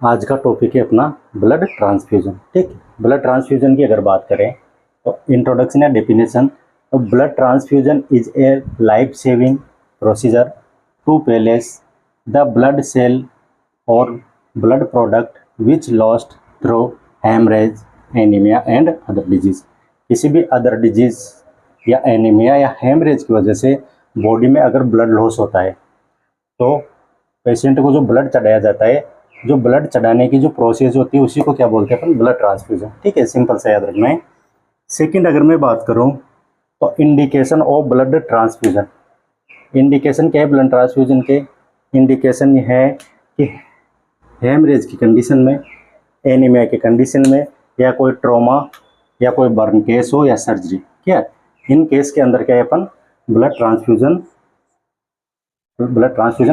आज का टॉपिक है अपना ब्लड ट्रांसफ्यूजन। ठीक, ब्लड ट्रांसफ्यूजन की अगर बात करें तो इंट्रोडक्शन या डेफिनेशन। तो blood transfusion is a life saving procedure to place the blood cell और blood product which lost through haemorrhage, anaemia and other disease. किसी भी अदर डिजीज या एनीमिया या हेमरेज की वजह से बॉडी में अगर ब्लड लॉस होता है तो पेशेंट को जो ब्लड चढ़ाया जाता है, जो ब्लड चढ़ाने की जो प्रोसेस होती है उसी को क्या बोलते हैं अपन, ब्लड ट्रांसफ्यूजन। ठीक है, सिंपल से याद रखना है। सेकंड अगर मैं बात करूं तो indication of blood transfusion. Indication क्या है ब्लड ट्रांसफ्यूजन के? इंडिकेशन ये है कि हेमरेज की कंडीशन में, एनीमिया की कंडीशन में, या कोई ट्रॉमा या कोई बर्न केस हो या सर्जरी, क्या इन केस के अंदर क्या है अपन ब्लड ट्रांसफ्यूजन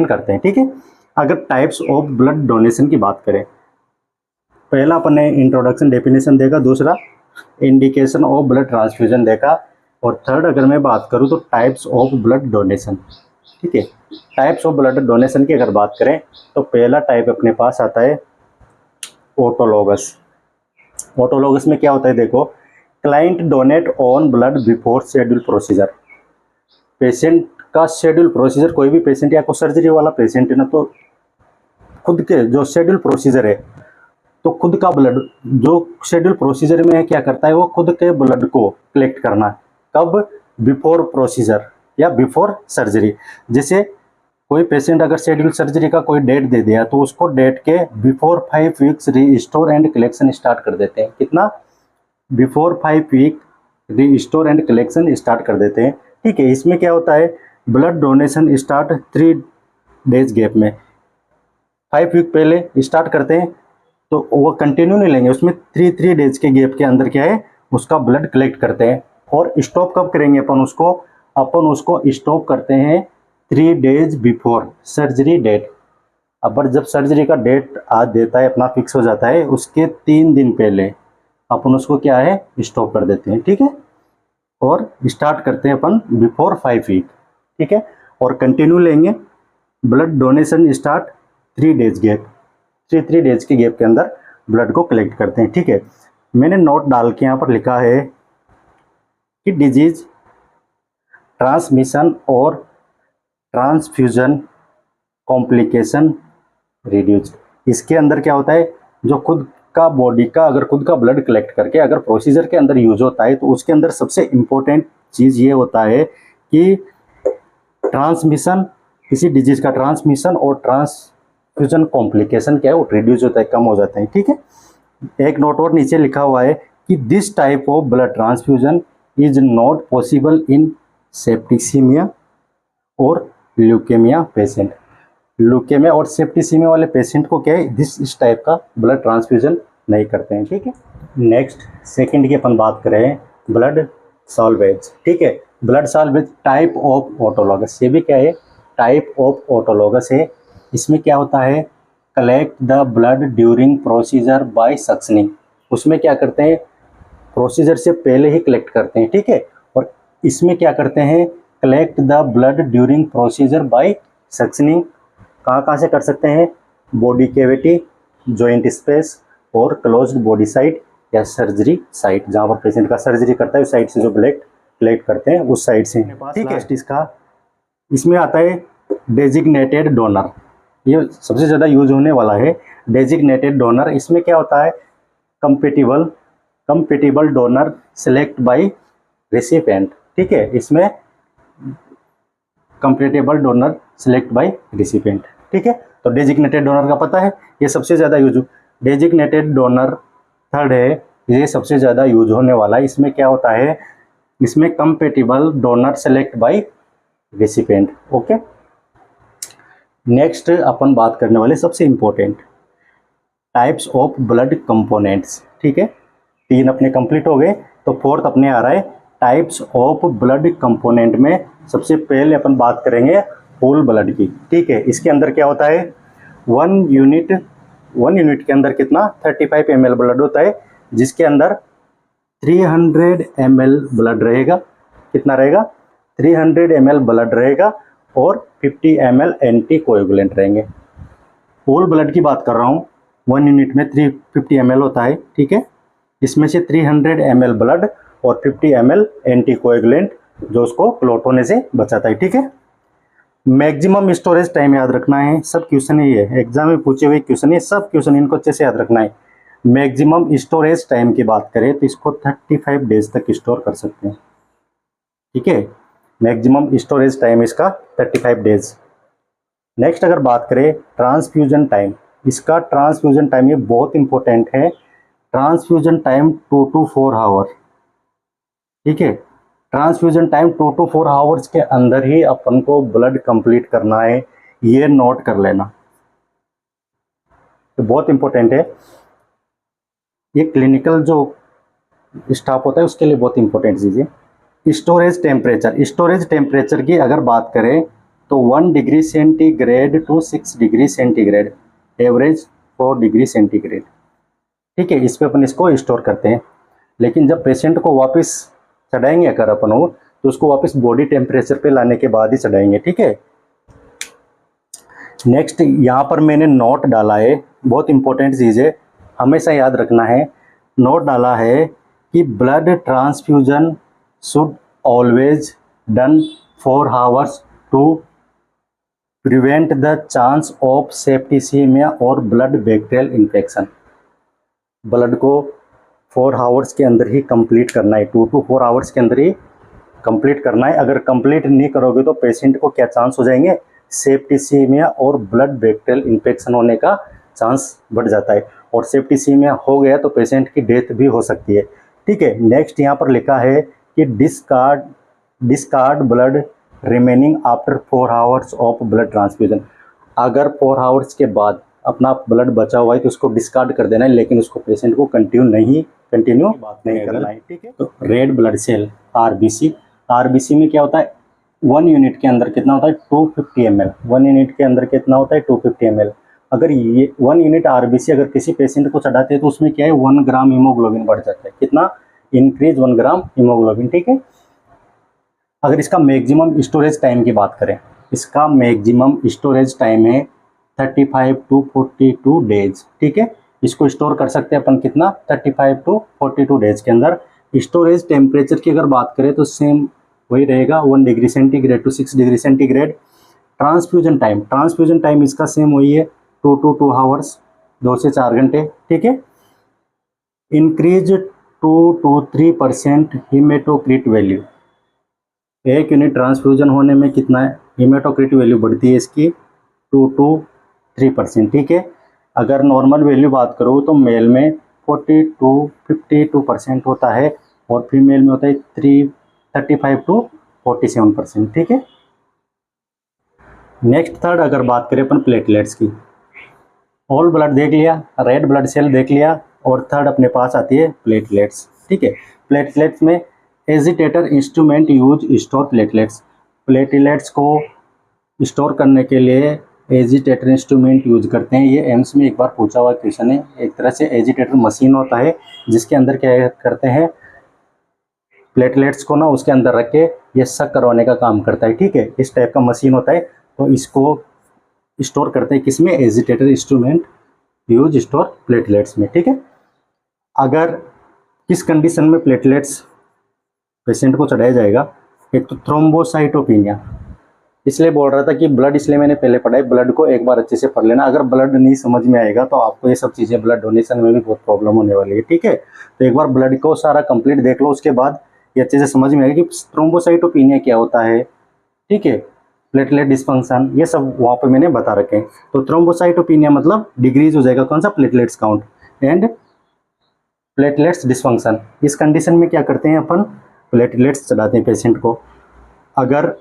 करते हैं। ठीक है, अगर टाइप्स ऑफ ब्लड डोनेशन की बात करें, पहला अपन ने इंट्रोडक्शन डेफिनेशन देखा, दूसरा इंडिकेशन ऑफ ब्लड ट्रांसफ्यूजन देखा, और थर्ड अगर मैं बात करूं तो टाइप्स ऑफ ब्लड डोनेशन। ठीक है, टाइप्स ऑफ ब्लड डोनेशन की अगर बात करें तो पहला टाइप अपने पास आता है ऑटोलोगस। ऑटोलोगस में क्या होता है देखो, client donate on blood before schedule procedure. Patient का शेड्यूल प्रोसीजर, कोई भी पेशेंट या कोई सर्जरी वाला पेशेंट है ना, तो खुद के जो शेड्यूल प्रोसीजर है, तो खुद का ब्लड जो शेड्यूल प्रोसीजर में है क्या करता है, वो खुद के ब्लड को कलेक्ट करना। कब? बिफोर प्रोसीजर या बिफोर सर्जरी। जैसे कोई पेशेंट अगर शेड्यूल सर्जरी का कोई डेट दे दिया तो उसको डेट के before 5 weeks restore and collection start कर देते हैं। कितना? Before 5 week restore and collection start कर देते हैं। ठीक है, इसमें क्या होता है, blood donation start 3 days gap में। 5 वीक पहले स्टार्ट करते हैं तो वो कंटिन्यू नहीं लेंगे, उसमें 3 डेज के गैप के अंदर क्या है उसका ब्लड कलेक्ट करते हैं। और स्टॉप कब करेंगे अपन उसको स्टॉप करते हैं 3 डेज बिफोर सर्जरी डेट। अब जब सर्जरी का डेट आज देता है अपना फिक्स हो जाता है, उसके 3 दिन पहले अपन उसको क्या है स्टॉप कर देते हैं। ठीक है, और स्टार्ट करते हैं अपन बिफोर 5 वीक। ठीक है, और कंटिन्यू लेंगे blood donation start 3 days gap, 3 days के गैप के अंदर ब्लड को कलेक्ट करते हैं। ठीक है, मैंने नोट डाल के यहाँ पर लिखा है कि डिजीज ट्रांसमिशन और ट्रांसफ्यूजन कॉम्प्लिकेशन रिड्यूस। इसके अंदर क्या होता है, जो खुद का बॉडी का अगर खुद का ब्लड कलेक्ट करके अगर प्रोसीजर के अंदर यूज होता है तो उसके अंदर सबसे इम्पोर्टेंट चीज़ ये होता है कि ट्रांसमिशन, किसी डिजीज का ट्रांसमिशन और ट्रांसफ्यूजन कॉम्प्लिकेशन क्या है वो रिड्यूस होता है, कम हो जाते हैं। ठीक है, एक नोट और नीचे लिखा हुआ है कि this type of blood transfusion is not possible in septicaemia और ल्यूकेमिया पेशेंट। ल्यूकेमिया और सेप्टिसीमिया वाले पेशेंट को क्या है इस टाइप का ब्लड ट्रांसफ्यूजन नहीं करते हैं। ठीक है, नेक्स्ट सेकंड की अपन बात करें ब्लड सॉल्वेज। ठीक है, blood salvage type of autologous. ये भी क्या है, टाइप ऑफ ऑटोलॉगस है। इसमें क्या होता है, collect the blood during procedure bye suctioning. उसमें क्या करते हैं, प्रोसीजर से पहले ही कलेक्ट करते हैं। ठीक है, और इसमें क्या करते हैं, collect the blood during procedure bye suctioning. कहाँ कहाँ से कर सकते हैं, बॉडी कैविटी, जॉइंट स्पेस और क्लोज्ड बॉडी साइट या सर्जरी साइट, जहाँ पर पेशेंट का सर्जरी करता है उस साइड से जो ब्लड कलेक्ट करते हैं उस साइड से। ठीक है, इसका इसमें आता है डेजिग्नेटेड डोनर। ये सबसे ज़्यादा यूज होने वाला है डेजिग्नेटेड डोनर। इसमें क्या होता है, compatible donor select by recipient. ठीक है, इसमें compatible donor select by recipient. ठीक है, तो डेजिग्नेटेड डोनर का पता है, ये सबसे ज़्यादा यूज। डेजिग्नेटेड डोनर थर्ड है, ये सबसे ज़्यादा यूज होने वाला है। इसमें क्या होता है, इसमें compatible donor select by recipient. Okay, next अपन बात करने वाले सबसे important types of blood components. ठीक है, 3 अपने कंप्लीट हो गए, तो 4th अपने आ रहा है टाइप्स ऑफ ब्लड कंपोनेंट में सबसे पहले अपन बात करेंगे होल ब्लड की। ठीक है, इसके अंदर क्या होता है, 1 यूनिट के अंदर कितना 35 ml ब्लड होता है, जिसके अंदर 300 ml ब्लड रहेगा। कितना रहेगा, 300 ml ब्लड रहेगा और 50 ml एंटी कोएगुलेंट रहेंगे। होल ब्लड की बात कर रहा हूँ 1 यूनिट में 350 ml होता है, ठीक है। इसमें से 300 ml ब्लड और 50 ml एंटीकोएगुलेंट जो उसको क्लॉट होने से बचाता है, ठीक है। मैक्सिमम स्टोरेज टाइम याद रखना है, सब क्वेश्चन है ये एग्जाम में पूछे हुए क्वेश्चन है, सब क्वेश्चन इनको अच्छे से याद रखना है। मैक्सिमम स्टोरेज टाइम की बात करें तो इसको 35 डेज तक स्टोर कर सकते हैं, ठीक है। मैक्सिमम स्टोरेज टाइम इसका 35 डेज। नेक्स्ट अगर बात करें ट्रांसफ्यूजन टाइम, इसका ट्रांसफ्यूजन टाइम ये बहुत इंपॉर्टेंट है। ट्रांसफ्यूजन टाइम 2 to 4 आवर, ठीक है। ट्रांसफ्यूजन टाइम 2 to 4 आवर्स के अंदर ही अपन को ब्लड कंप्लीट करना है, ये नोट कर लेना, तो बहुत इंपॉर्टेंट है ये। क्लिनिकल जो स्टाफ होता है उसके लिए बहुत इंपॉर्टेंट चीज़ है। स्टोरेज टेम्परेचर, स्टोरेज टेम्परेचर की अगर बात करें तो 1 degree centigrade to 6 degree centigrade, average 4 degree centigrade, ठीक है। इस पे अपन इसको स्टोर करते हैं। लेकिन जब पेशेंट को वापस चढ़ाएंगे अगर अपन हो तो उसको वापस बॉडी टेम्परेचर पे लाने के बाद ही चढ़ाएंगे, ठीक है। नेक्स्ट यहाँ पर मैंने नोट डाला है, बहुत इंपॉर्टेंट चीज़ है, हमेशा याद रखना है। नोट डाला है कि blood transfusion should always done 4 hours to prevent the chance of septicaemia और ब्लड बैक्टीरियल इन्फेक्शन। ब्लड को 4 आवर्स के अंदर ही कंप्लीट करना है, 2 to 4 आवर्स के अंदर ही कंप्लीट करना है। अगर कंप्लीट नहीं करोगे तो पेशेंट को क्या चांस हो जाएंगे, सेप्टिसीमिया और ब्लड बैक्टीरियल इन्फेक्शन होने का चांस बढ़ जाता है, और सेप्टिसीमिया हो गया तो पेशेंट की डेथ भी हो सकती है, ठीक है। नेक्स्ट यहाँ पर लिखा है कि discard blood remaining after 4 hours of blood transfusion. अगर 4 आवर्स के बाद अपना ब्लड बचा हुआ है तो उसको डिस्कार्ड कर देना है, लेकिन उसको पेशेंट को कंटिन्यू बात नहीं करना है, ठीक है। तो red blood cell RBC, RBC में क्या होता है, 1 यूनिट के अंदर कितना होता है 250 ml, 1 यूनिट के अंदर कितना होता है 250 ml। अगर ये 1 यूनिट आरबीसी अगर किसी पेशेंट को चढ़ाते हैं तो उसमें क्या है 1 ग्राम हीमोग्लोबिन बढ़ जाता है, कितना इंक्रीज 1 ग्राम हीमोग्लोबिन, ठीक है। अगर इसका मैक्सिमम स्टोरेज टाइम की बात करें, इसका मैक्सिमम स्टोरेज टाइम है 35 to 42 डेज, ठीक है। इसको स्टोर कर सकते हैं अपन कितना 35 to 42 डेज के अंदर। स्टोरेज टेम्परेचर की अगर बात करें तो सेम वही रहेगा 1 degree centigrade to 6 degree centigrade. Transfusion time इसका सेम वही है 2 to 2 आवर्स, 2 से 4 घंटे, ठीक है। Increase 2 to 3% haematocrit value, 1 unit transfusion होने में कितना है हीमेटोक्रिट वैल्यू बढ़ती है इसकी 2 to 3%, ठीक है। अगर नॉर्मल वैल्यू बात करूँ तो मेल में 40 to 52% होता है और फीमेल में होता है 35 to 47%, ठीक है। नेक्स्ट थर्ड अगर बात करें अपन प्लेटलेट्स की, होल ब्लड देख लिया, रेड ब्लड सेल देख लिया, और थर्ड अपने पास आती है प्लेटलेट्स, ठीक है। प्लेटलेट्स में agitator instrument use store platelets, platelets को स्टोर करने के लिए एजिटेटर इंस्ट्रूमेंट यूज करते हैं। ये एम्स में एक बार पूछा हुआ क्वेश्चन है। एक तरह से एजिटेटर मशीन होता है जिसके अंदर क्या करते हैं प्लेटलेट्स को ना उसके अंदर रख के ये सक करवाने का काम करता है, ठीक है। इस टाइप का मशीन होता है, तो इसको स्टोर करते हैं किसमें, agitator instrument use store platelets में, ठीक है। अगर किस कंडीशन में प्लेटलेट्स पेशेंट को चढ़ाया जाएगा, एक तो थ्रोम्बोसाइटोपिनिया, इसलिए बोल रहा था कि ब्लड इसलिए मैंने पहले पढ़ा है, ब्लड को एक बार अच्छे से पढ़ लेना। अगर ब्लड नहीं समझ में आएगा तो आपको ये सब चीज़ें ब्लड डोनेशन में भी बहुत प्रॉब्लम होने वाली है, ठीक है। तो एक बार ब्लड को सारा कंप्लीट देख लो, उसके बाद ये अच्छे से समझ में आएगा कि थ्रोम्बोसाइटोपिनिया क्या होता है, ठीक है। प्लेटलेट डिस्फंक्शन ये सब वहाँ पे मैंने बता रखे हैं। तो थ्रोम्बोसाइटोपिनिया मतलब डिक्रीज हो जाएगा कौन सा, platelets count, and platelets dysfunction. इस कंडीशन में क्या करते हैं अपन, प्लेटलेट्स चढ़ाते हैं पेशेंट को। अगर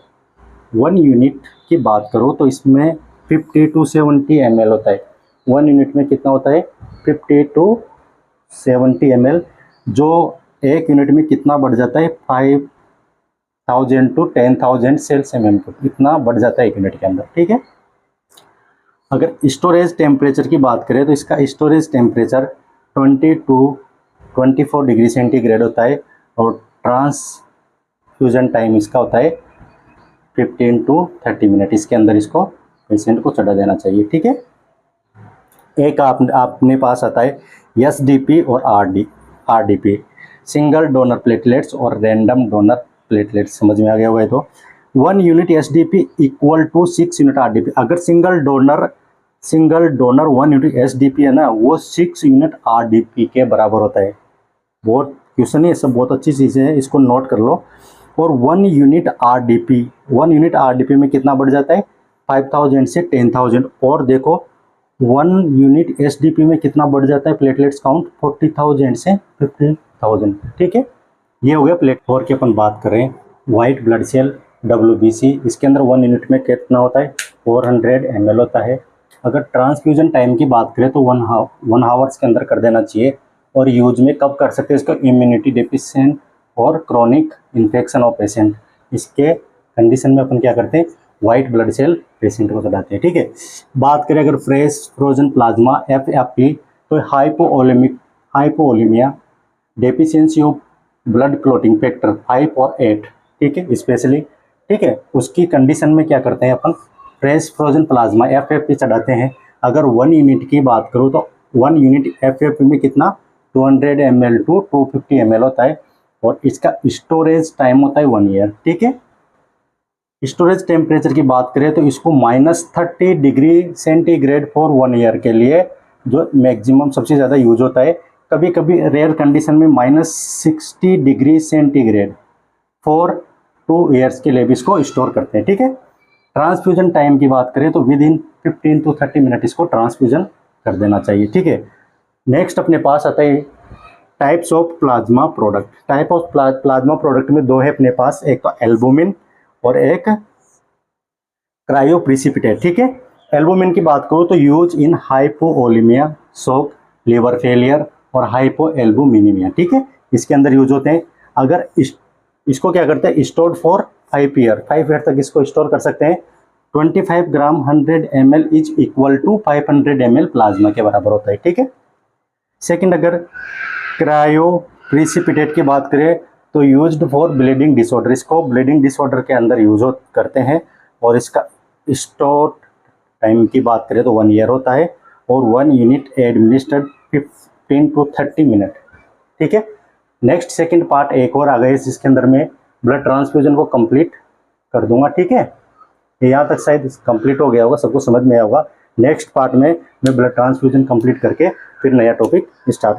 1 यूनिट की बात करो तो इसमें 50 to 70 ml होता है। 1 यूनिट में कितना होता है 50 to 70 ml, जो 1 यूनिट में कितना बढ़ जाता है 5000 to 10,000 सेल्स mm को, इतना बढ़ जाता है 1 यूनिट के अंदर, ठीक है। अगर स्टोरेज टेम्परेचर की बात करें तो इसका storage temperature 20 to 24 degree centigrade होता है, और ट्रांसफ्यूजन टाइम इसका होता है 15 to 30 मिनट। इसके अंदर इसको पेशेंट को चढ़ा देना चाहिए, ठीक है। एक अपने पास आता है एसडीपी और आरडीपी, सिंगल डोनर प्लेटलेट्स और रैंडम डोनर प्लेटलेट्स। समझ में आ गया होगा तो 1 unit SDP equal to 6 unit RDP. अगर सिंगल डोनर 1 यूनिट एसडीपी है ना, वो 6 यूनिट आरडीपी के बराबर होता है। बहुत क्वेश्चन है, सब बहुत अच्छी चीज़ें हैं, इसको नोट कर लो। और 1 यूनिट आरडीपी में कितना बढ़ जाता है, 5000 से 10,000। और देखो 1 यूनिट एसडीपी में कितना बढ़ जाता है प्लेटलेट्स काउंट, 40,000 से 50,000। ठीक है, ये हो गया प्लेट। और की अपन बात करें वाइट ब्लड सेल WBC, इसके अंदर 1 यूनिट में कितना होता है, 400 ml होता है। अगर ट्रांसफ्यूजन टाइम की बात करें तो 1 आवर्स के अंदर कर देना चाहिए। और यूज में कब कर सकते हैं इसको, इम्यूनिटी डेफिशिएंट और क्रॉनिक इन्फेक्शन ऑफ पेशेंट, इसके कंडीशन में अपन क्या करते हैं, वाइट ब्लड सेल पेशेंट को चढ़ाते हैं। ठीक है, बात करें अगर फ्रेश फ्रोजन प्लाज्मा FFP, तो hypovolaemia, deficiency of blood clotting factor 5 और 8। ठीक है, स्पेशली ठीक है, उसकी कंडीशन में क्या करते हैं अपन, फ्रेश फ्रोजन प्लाज्मा FFP चढ़ाते हैं। अगर 1 यूनिट की बात करूँ तो 1 यूनिट FFP में कितना 200 ml टू 250 ml होता है। और इसका स्टोरेज टाइम होता है 1 ईयर। ठीक है, स्टोरेज टेम्परेचर की बात करें तो इसको -30 डिग्री सेंटीग्रेड फॉर 1 ईयर के लिए जो मैक्सिमम सबसे ज़्यादा यूज होता है। कभी कभी रेयर कंडीशन में -60 डिग्री सेंटीग्रेड फॉर 2 ईयर्स के लिए भी इसको स्टोर करते हैं। ठीक है, ट्रांसफ्यूजन टाइम की बात करें तो विद इन 15 to 30 मिनट इसको ट्रांसफ्यूजन कर देना चाहिए। ठीक है, नेक्स्ट अपने पास आता है types of plasma product. Type of plasma product में 2 है अपने पास, एक तो एल्बुमिन और एक क्रायोप्रिसिपिटेट। ठीक है, एल्बुमिन की बात करूँ तो use in hypovolaemia, shock, liver failure और हाइपोएल्बुमिनिमिया। ठीक है, इसके अंदर यूज होते हैं। अगर इसको क्या करते हैं, स्टोर्ड फॉर 5 ईयर तक इसको स्टोर कर सकते हैं। 25 gram 100 ml is equal to 500 ml plasma के बराबर होता है। ठीक है, सेकंड अगर क्रायोप्रिसिपिटेट की बात करें तो यूज्ड फॉर ब्लीडिंग डिसऑर्डर, इसको ब्लीडिंग डिसऑर्डर के अंदर यूज करते हैं। और इसका स्टोर टाइम की बात करें तो 1 ईयर होता है। और 1 यूनिट एडमिनिस्टर्ड 15 to 30 मिनट। ठीक है, नेक्स्ट सेकंड पार्ट एक और आ गया जिसके अंदर मैं ब्लड ट्रांसफ्यूजन को कंप्लीट कर दूंगा। ठीक है, यहाँ तक शायद कंप्लीट हो गया होगा, सबको समझ में आया होगा। नेक्स्ट पार्ट में मैं ब्लड ट्रांसफ्यूजन कंप्लीट करके फिर नया टॉपिक स्टार्ट